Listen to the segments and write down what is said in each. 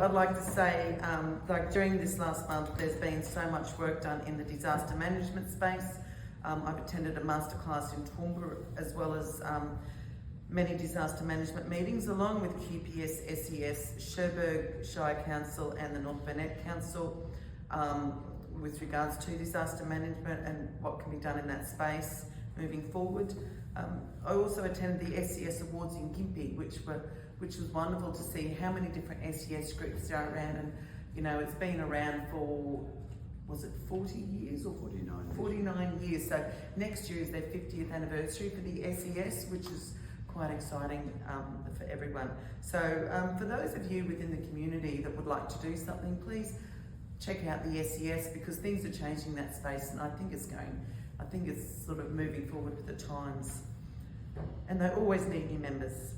I'd like to say, like during this last month, there's been so much work done in the disaster management space. I've attended a masterclass in Toowoomba as well as many disaster management meetings along with QPS, SES, Cherbourg Shire Council and the North Burnett Council with regards to disaster management and what can be done in that space moving forward. I also attended the SES Awards in Gympie, which was wonderful to see how many different SES groups are around, and you know, it's been around for, was it 40 years or 49 years. So next year is their 50th anniversary for the SES, which is quite exciting for everyone. So for those of you within the community that would like to do something, please check out the SES, because things are changing that space, and I think it's sort of moving forward with the times. And they always need new members.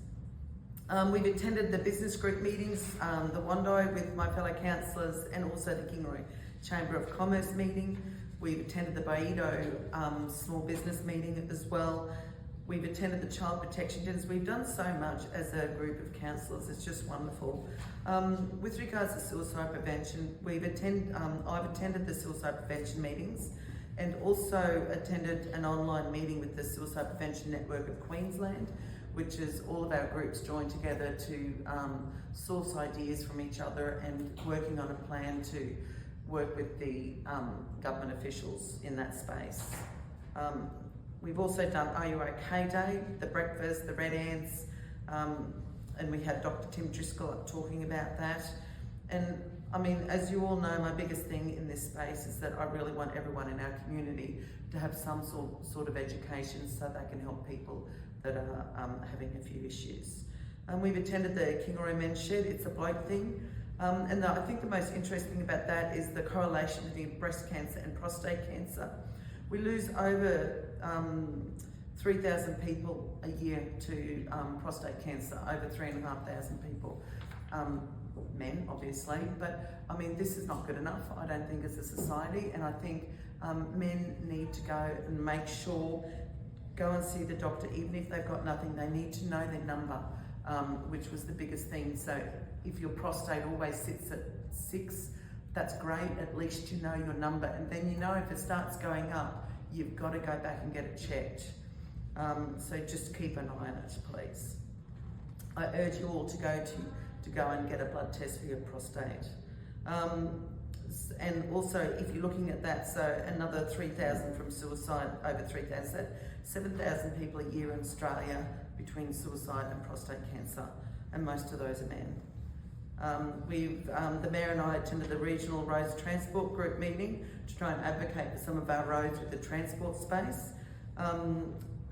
We've attended the business group meetings, the Wandai with my fellow councillors, and also the Kingaroy Chamber of Commerce meeting. We've attended the Baido small business meeting as well. We've attended the child protection dinners. We've done so much as a group of councillors. It's just wonderful. With regards to suicide prevention, I've attended the suicide prevention meetings and also attended an online meeting with the Suicide Prevention Network of Queensland, which is all of our groups joined together to source ideas from each other and working on a plan to work with the government officials in that space. We've also done Are You OK Day, the breakfast, the Red Ants, and we had Dr. Tim Driscoll up talking about that. And I mean, as you all know, my biggest thing in this space is that I really want everyone in our community to have some sort of education so they can help people that are having a few issues. We've attended the Kingaroy Men's Shed. It's a bloke thing. And I think the most interesting thing about that is the correlation between breast cancer and prostate cancer. We lose over 3,000 people a year to prostate cancer, over 3,500 people. Men, obviously, but I mean, this is not good enough, I don't think, as a society, and I think men need to go and make sure, go and see the doctor, even if they've got nothing. They need to know their number, which was the biggest thing. So if your prostate always sits at 6, that's great, at least you know your number, and then you know if it starts going up, you've got to go back and get it checked. So just keep an eye on it, please. I urge you all to go and get a blood test for your prostate. And also, if you're looking at that, so another 3,000 from suicide, over 3,000, so 7,000 people a year in Australia between suicide and prostate cancer, and most of those are men. The Mayor and I attended the Regional Roads Transport Group meeting to try and advocate for some of our roads with the transport space.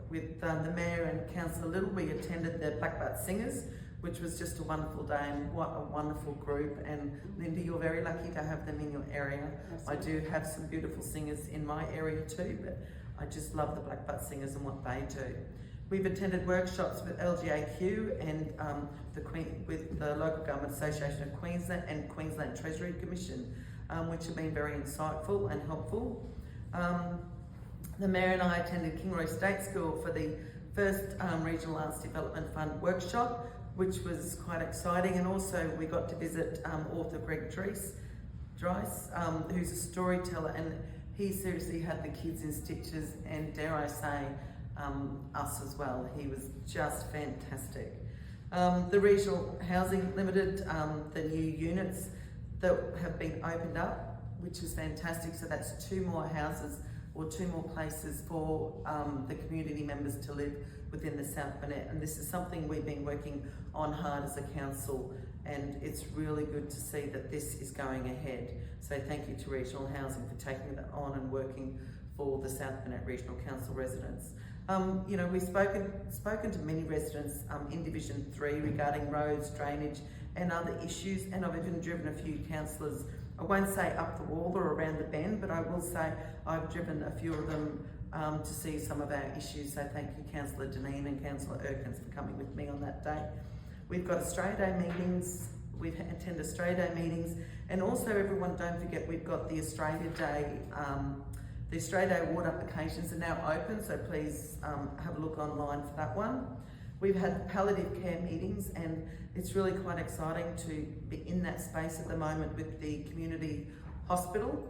With the Mayor and Councillor Little, we attended the Black Butt Singers, which was just a wonderful day, and what a wonderful group. And Linda, you're very lucky to have them in your area. Absolutely. I do have some beautiful singers in my area too, but I just love the Black Butt Singers and what they do. We've attended workshops with LGAQ and with the Local Government Association of Queensland and Queensland Treasury Commission, which have been very insightful and helpful. The Mayor and I attended Kingaroy State School for the first Regional Arts Development Fund workshop, which was quite exciting, and also we got to visit author Greg Dries, who's a storyteller, and he seriously had the kids in stitches, and dare I say, us as well. He was just fantastic. The Regional Housing Limited, the new units that have been opened up, which is fantastic. So that's 2 more houses or 2 more places for the community members to live within the South Burnett. And this is something we've been working on hard as a council, and it's really good to see that this is going ahead. So thank you to Regional Housing for taking that on and working for the South Burnett Regional Council residents. You know, we've spoken to many residents in Division 3 regarding roads, drainage and other issues, and I've even driven a few councillors, I won't say up the wall or around the bend, but I will say I've driven a few of them to see some of our issues. So thank you, Councillor Deneen and Councillor Erkins, for coming with me on that day. We've got Australia Day meetings, we've attended Australia Day meetings, and also everyone, don't forget, we've got the Australia Day, award applications are now open, so please have a look online for that one. We've had palliative care meetings, and it's really quite exciting to be in that space at the moment with the community hospital.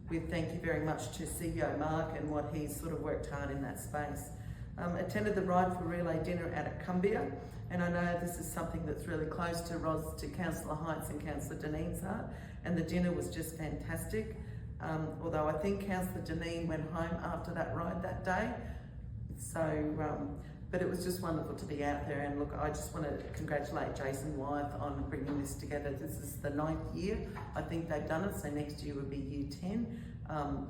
We thank you very much to CEO Mark and what he's sort of worked hard in that space. Attended the Ride for Relay dinner at Cumbia, and I know this is something that's really close to Councillor Heights and Councillor Deneen's heart, and the dinner was just fantastic. Although I think Councillor Deneen went home after that ride that day. So, but it was just wonderful to be out there, and look, I just want to congratulate Jason Wyeth on bringing this together. This is the 9th year I think they've done it, so next year would be year 10,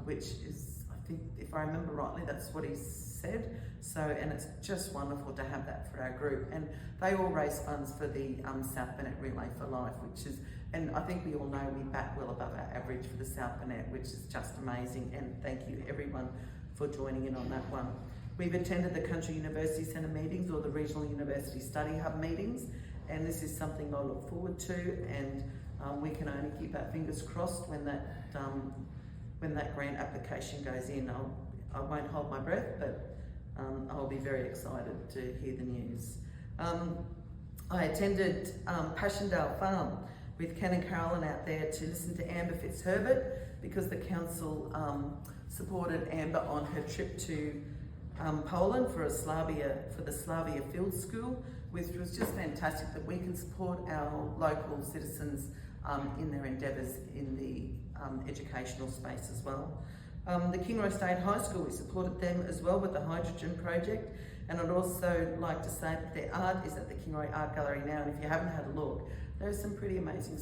which is, I think, if I remember rightly, that's what he said. So, and it's just wonderful to have that for our group. And they all raise funds for the South Burnett Relay for Life, which is, and I think we all know we bat well above our average for the South Burnett, which is just amazing. And thank you everyone for joining in on that one. We've attended the Country University Centre meetings or the Regional University Study Hub meetings, and this is something I look forward to, and we can only keep our fingers crossed when that grant application goes in. I won't hold my breath, but I'll be very excited to hear the news. I attended Passchendaele Farm with Ken and Carolyn out there to listen to Amber Fitzherbert, because the council supported Amber on her trip to Poland for the Slavia Field School, which was just fantastic that we can support our local citizens in their endeavours in the educational space as well. The Kingroy State High School, we supported them as well with the hydrogen project, and I'd also like to say that their art is at the Kingroy Art Gallery now, and if you haven't had a look, there's some pretty amazing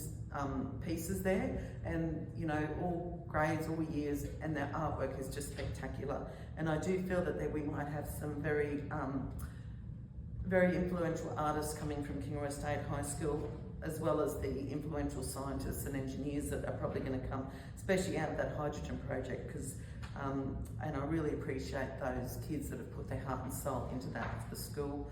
pieces there, and you know, all grades, all years, and their artwork is just spectacular. And I do feel that we might have some very influential artists coming from Kingroy State High School, as well as the influential scientists and engineers that are probably going to come, especially out of that hydrogen project, because and I really appreciate those kids that have put their heart and soul into that for the school.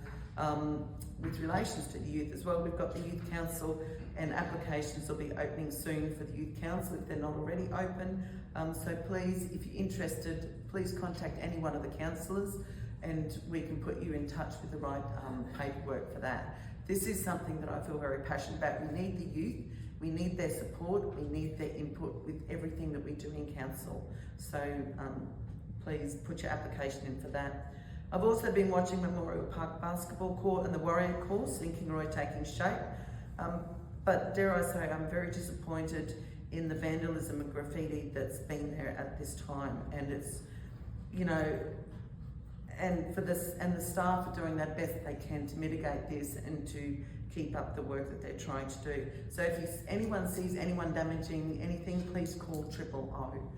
With relations to the youth as well, we've got the Youth Council, and applications will be opening soon for the Youth Council if they're not already open. So please, if you're interested, please contact any one of the councillors, and we can put you in touch with the right paperwork for that. This is something that I feel very passionate about. We need the youth, we need their support, we need their input with everything that we do in council. So please put your application in for that. I've also been watching Memorial Park Basketball Court and the Warrior Course in Kingroy taking shape. But dare I say, I'm very disappointed in the vandalism and graffiti that's been there at this time. And it's, you know, and for this, and the staff are doing their best they can to mitigate this and to keep up the work that they're trying to do. So if anyone sees anyone damaging anything, please call 000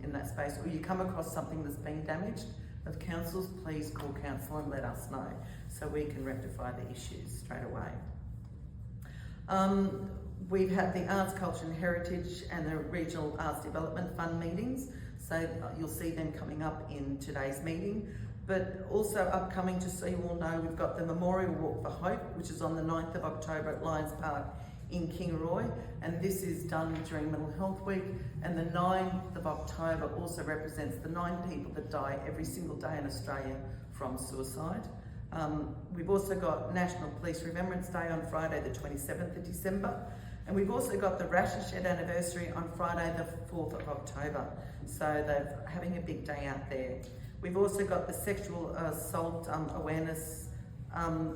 in that space, or you come across something that's been damaged of councils, please call council and let us know so we can rectify the issues straight away. We've had the Arts, Culture and Heritage and the Regional Arts Development Fund meetings, so you'll see them coming up in today's meeting. But also upcoming, just so you all know, we've got the Memorial Walk for Hope, which is on the 9th of October at Lions Park in Kingroy, and this is done during Mental Health Week. And the 9th of October also represents the 9 people that die every single day in Australia from suicide. We've also got National Police Remembrance Day on Friday the 27th of December, and we've also got the Ration Shed anniversary on Friday the 4th of October, so they're having a big day out there. We've also got the Sexual Assault Awareness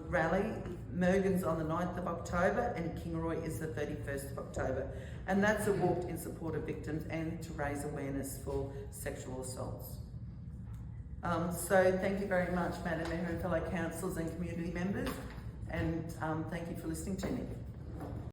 rally. Mergen's on the 9th of October and Kingroy is the 31st of October. And that's a walk in support of victims and to raise awareness for sexual assaults. So thank you very much, Madam Mayor and fellow councillors and community members, and thank you for listening to me.